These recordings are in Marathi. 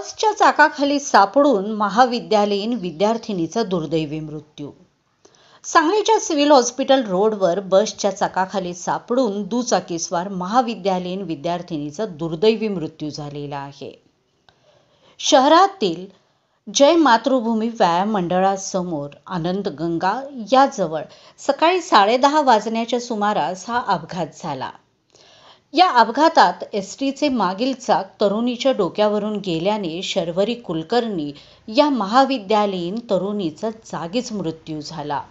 बसच्या चाकाखाली सापडून महाविद्यालयीन विद्यार्थिनीचा दुर्दैवी मृत्यू। सांगलीच्या सिव्हिल हॉस्पिटल रोडवर बसच्या चाकाखाली सापडून दुचाकीस्वार महाविद्यालयीन विद्यार्थिनीचा दुर्दैवी मृत्यू झालेला आहे। शहरातील जय मातृभूमी व्यायाम मंडळासमोर आनंद गंगा याजवळ सकाळी 10:30 वाजण्याच्या सुमारास हा अपघात झाला। या अपघातात एसटीचे मागील चाक तरुणीच्या डोक्यावरून गेल्याने शर्वरी कुलकर्णी या महाविद्यालयीन तरुणीचा जागीच मृत्यू झाला।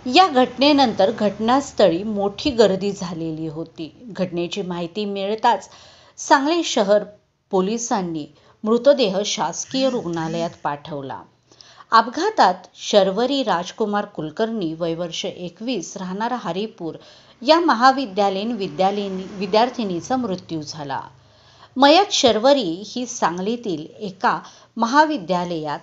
या घटनेनंतर घटनास्थळी मोठी गर्दी झालेली होती। घटनेची माहिती मिळताच सांगली शहर पोलिसांनी मृतदेह शासकीय रुग्णालयात पाठवला। अपघातात शर्वरी राजकुमार कुलकर्णी वय वर्ष 21 राहणार हरिपूर या महाविद्यालयीन विद्यार्थिनीचा मृत्यू झाला। मयत शर्वरी ही सांगलीतील एका महाविद्यालयात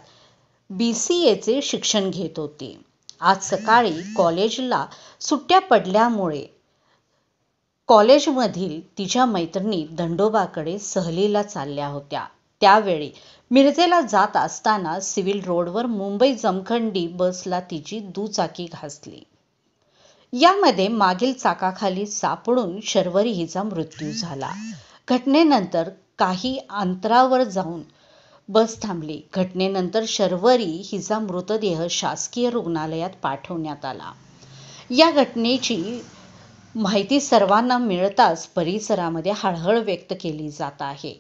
BCAचे शिक्षण घेत होती। आज सकाळी कॉलेजला सुट्ट्या पडल्यामुळे कॉलेजमधील तिच्या मैत्रिणी दंडोबाकडे सहलीला चालल्या होत्या। त्यावेळी मिरजेला जात असताना सिव्हिल रोडवर मुंबई जमखंडी बसला तिची दुचाकी घासली। यामध्ये मागील चाकाखाली सापडून शर्वरी हिचा मृत्यू झाला। घटनेनंतर काही अंतरावर जाऊन बस थांबली। घटनेनंतर शर्वरी हिचा मृतदेह शासकीय रुग्णालयात पाठवण्यात आला। या घटनेची माहिती सर्वांना मिळताच परिसरामध्ये हळहळ व्यक्त केली जात आहे।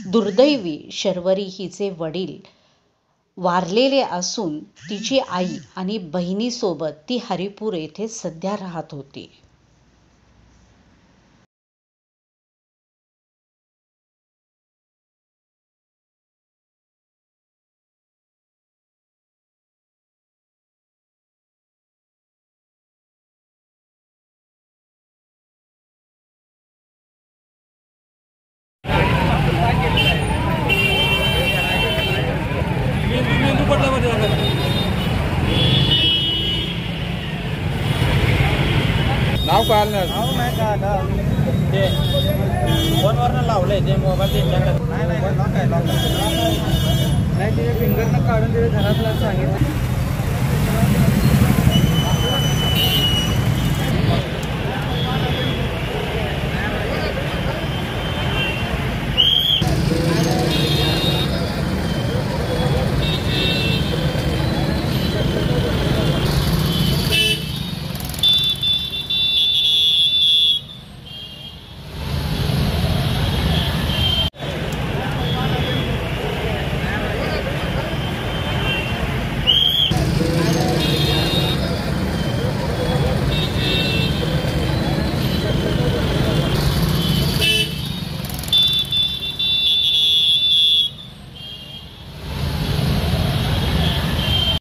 दुर्दैवी शर्वरी हिचे वडील वारलेले असून तिची आई आणि बहिणीसोबत ती हरिपूर येथे सध्या राहत होती। नाव कळलं नाही ते फोनवरनं लावलंय ते मोबाईल त्यांच्याकडे नाही ते फिंगरनं काढून ते घरातला सांगितलं।